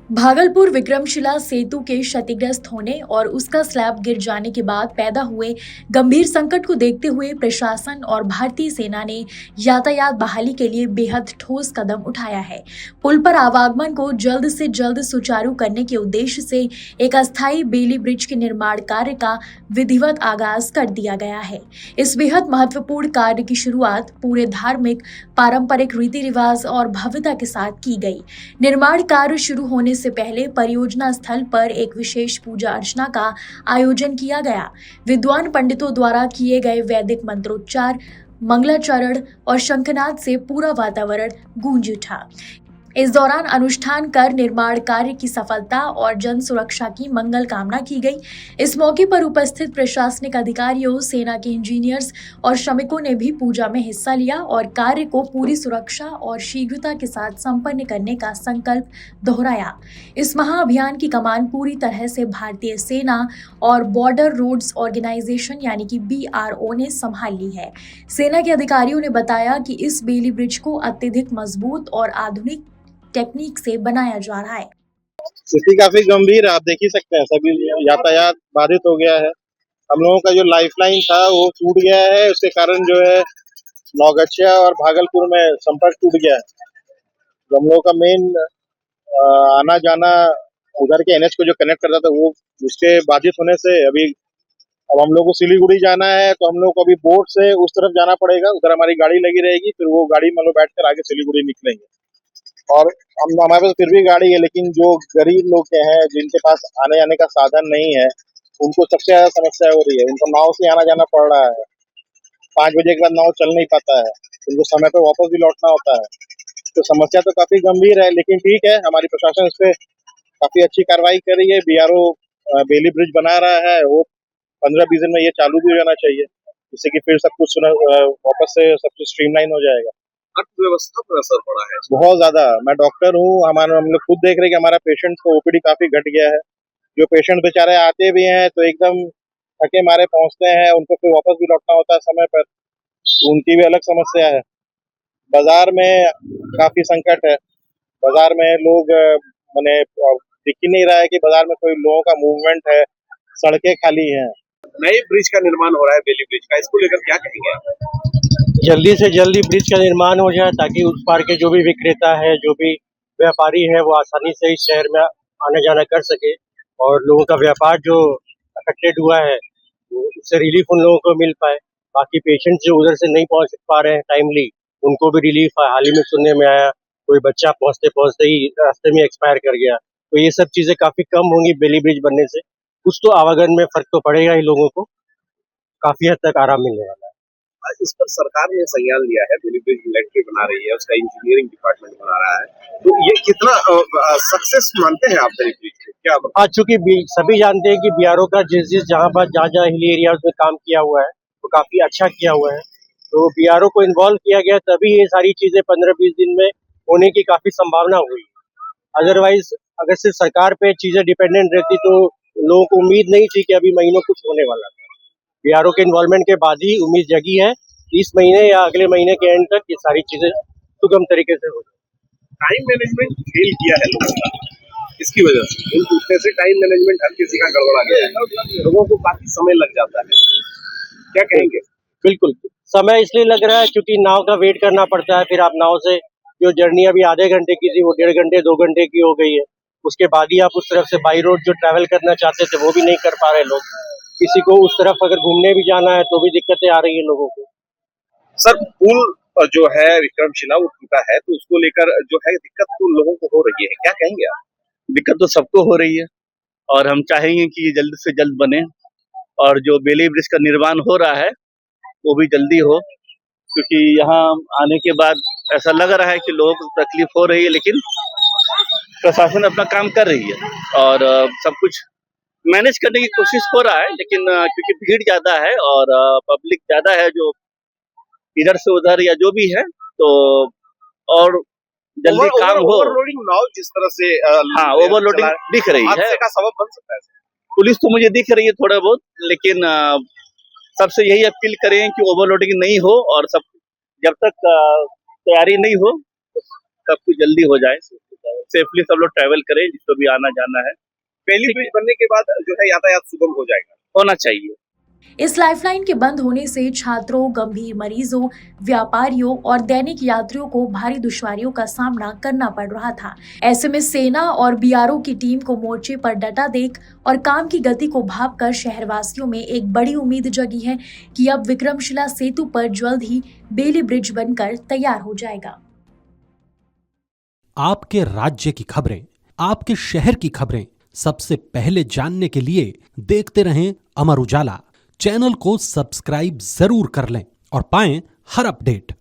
भागलपुर विक्रमशिला सेतु के क्षतिग्रस्त होने और उसका स्लैब गिर जाने के बाद पैदा हुए गंभीर संकट को देखते हुए प्रशासन और भारतीय सेना ने यातायात बहाली के लिए बेहद ठोस कदम उठाया है। पुल पर आवागमन को जल्द से जल्द सुचारू करने के उद्देश्य से एक अस्थायी बेली ब्रिज के निर्माण कार्य का विधिवत आगाज कर दिया गया है। इस बेहद महत्वपूर्ण कार्य की शुरुआत पूरे धार्मिक, पारंपरिक रीति रिवाज और भव्यता के साथ की गई। निर्माण कार्य शुरू होने से पहले परियोजना स्थल पर एक विशेष पूजा अर्चना का आयोजन किया गया। विद्वान पंडितों द्वारा किए गए वैदिक मंत्रोच्चार, मंगलाचरण और शंखनाद से पूरा वातावरण गूंज उठा। इस दौरान अनुष्ठान कर निर्माण कार्य की सफलता और जन सुरक्षा की मंगल कामना की गई। इस मौके पर उपस्थित प्रशासनिक अधिकारियों, सेना के इंजीनियर्स और श्रमिकों ने भी पूजा में हिस्सा लिया और कार्य को पूरी सुरक्षा और शीघ्रता के साथ संपन्न करने का संकल्प दोहराया। इस महाअभियान की कमान पूरी तरह से भारतीय सेना और बॉर्डर रोड्स ऑर्गेनाइजेशन यानी कि BRO ने संभाल ली है। सेना के अधिकारियों ने बताया कि इस बेली ब्रिज को अत्यधिक मजबूत और आधुनिक टेक्निक से बनाया जा रहा है। स्थिति काफी गंभीर है, आप देख ही सकते हैं। सभी यातायात बाधित हो गया है। हम लोगों का जो लाइफलाइन था वो टूट गया है। उसके कारण जो है नौगछिया और भागलपुर में संपर्क टूट गया है। तो हम लोगों का मेन आना जाना उधर के NH को जो कनेक्ट करता था वो उसके बाधित होने से अभी अब हम लोग को सिलीगुड़ी जाना है, तो हम लोग को अभी बोट से उस तरफ जाना पड़ेगा। उधर हमारी गाड़ी लगी रहेगी, फिर वो गाड़ी में लोग बैठ कर आगे सिलीगुड़ी निकलेंगे। और हमारे पास फिर भी गाड़ी है, लेकिन जो गरीब लोग के हैं जिनके पास आने जाने का साधन नहीं है, उनको सबसे ज्यादा समस्या हो रही है। उनको नाव से आना जाना पड़ रहा है। 5 बजे के बाद नाव चल नहीं पाता है, उनको समय पर वापस भी लौटना होता है। तो समस्या तो काफी गंभीर है, लेकिन ठीक है, हमारी प्रशासन इस पे काफी अच्छी कार्रवाई कर रही है। BRO बेली ब्रिज बना रहा है, वो 15-20 दिन में ये चालू भी हो जाना चाहिए, जिससे कि फिर सब कुछ वापस से सब कुछ स्ट्रीमलाइन हो जाएगा। अर्थव्यवस्था पर असर पड़ा है। बहुत ज्यादा। मैं डॉक्टर हूँ, हम लोग खुद देख रहे हैं कि हमारा पेशेंट को OPD काफी घट गया है। जो पेशेंट बेचारे आते भी हैं तो एकदम थके मारे पहुंचते हैं, उनको फिर वापस भी लौटना होता है समय पर, तो उनकी भी अलग समस्या है। बाजार में काफी संकट है। बाजार में लोग मैंने दिख ही नहीं रहा है कि बाजार में कोई लोगों का मूवमेंट है। सड़कें खाली हैं। नए ब्रिज का निर्माण हो रहा है, बेली ब्रिज का, इसको लेकर क्या कहेंगे आप? जल्दी से जल्दी ब्रिज का निर्माण हो जाए ताकि उस पार के जो भी विक्रेता है, जो भी व्यापारी है, वो आसानी से इस शहर में आना जाना कर सके और लोगों का व्यापार जो अफेक्टेड हुआ है उससे रिलीफ उन लोगों को मिल पाए। बाकी पेशेंट जो उधर से नहीं पहुंच पा रहे हैं टाइमली, उनको भी रिलीफ हाल ही में सुनने में आया, कोई बच्चा पहुंचते पहुंचते ही रास्ते में एक्सपायर कर गया। तो ये सब चीजें काफी कम होंगी बेली ब्रिज बनने से। कुछ तो आवागमन में फर्क तो पड़ेगा ही, लोगों को काफी हद तक आराम मिलने वाला है। इस पर सरकार ने संज्ञान लिया है, बेली ब्रिज मिलिट्री बना रही है, उसका इंजीनियरिंग डिपार्टमेंट बना रहा है। तो ये कितना सक्सेस मानते हैं आप बेली ब्रिज को? क्या हाँ, चूंकि सभी जानते हैं कि BRO का जिस जहाँ पर जहाँ हिली एरियाज में काम किया हुआ है वो काफी अच्छा किया हुआ है। तो BRO को इन्वॉल्व किया गया, तभी ये सारी चीजें 15-20 दिन में होने की काफी संभावना हुई। अदरवाइज अगर सिर्फ सरकार पे चीजें डिपेंडेंट रहती तो लोगों को उम्मीद नहीं थी कि अभी महीनों कुछ होने वाला था। BRO के इन्वॉल्वमेंट के बाद ही उम्मीद जगी है इस महीने या अगले महीने के एंड तक ये सारी चीजें सुगम तरीके से हो जाए। टाइम मैनेजमेंट फेल किया है लोगों का, इसकी वजह से कैसे टाइम मैनेजमेंट हर किसी का गड़बड़ा गया है, लोगों को काफी समय लग जाता है। क्या कहेंगे? बिल्कुल, समय इसलिए लग रहा है क्योंकि नाव का वेट करना पड़ता है। फिर आप नाव से जो जर्नी अभी आधे घंटे की थी वो 1.5 घंटे 2 घंटे की हो गई है। उसके बाद ही आप उस तरफ से बाई रोड जो ट्रैवल करना चाहते थे वो भी नहीं कर पा रहे लोग। किसी को उस तरफ अगर घूमने भी जाना है तो भी दिक्कतें आ रही है लोगों को। सर, पुल जो है विक्रमशिला वो टूटा है, तो उसको लेकर जो है दिक्कत तो लोगों को हो रही है, क्या कहेंगे आप? दिक्कत तो सबको हो रही है और हम चाहेंगे कि ये जल्द से जल्द बने और जो बेली ब्रिज का निर्माण हो रहा है वो भी जल्दी हो, क्योंकि यहाँ आने के बाद ऐसा लग रहा है कि लोगों को तकलीफ हो रही है, लेकिन प्रशासन अपना काम कर रही है और सब कुछ मैनेज करने की कोशिश हो रहा है। लेकिन क्योंकि भीड़ ज्यादा है और पब्लिक ज्यादा है जो इधर से उधर या जो भी है, तो और जल्दी काम हो। ओवरलोडिंग नाव जिस तरह से हाँ, ओवरलोडिंग दिख रही है, हादसे का सबब बन सकता है। पुलिस तो मुझे दिख रही है थोड़ा बहुत, लेकिन सबसे यही अपील करें कि ओवरलोडिंग नहीं हो और सब जब तक तैयारी नहीं हो तब कुछ जल्दी हो जाए। सेफली सब लोग ट्रैवल करें, जिसको भी आना जाना है पहली ब्रिज बनने के बाद जो है यातायात सुगम हो जाएगा। होना चाहिए। इस लाइफलाइन के बंद होने से छात्रों, गंभीर मरीजों, व्यापारियों और दैनिक यात्रियों को भारी दुश्वारियों का सामना करना पड़ रहा था। ऐसे में सेना और बीआरओ की टीम को मोर्चे पर डटा देख और काम की गति को भांपकर शहरवासियों में एक बड़ी उम्मीद जगी है कि अब विक्रमशिला सेतु पर जल्द ही बेली ब्रिज बनकर तैयार हो जाएगा। आपके राज्य की खबरें, आपके शहर की खबरें सबसे पहले जानने के लिए देखते रहें अमर उजाला। चैनल को सब्सक्राइब जरूर कर लें और पाएं हर अपडेट।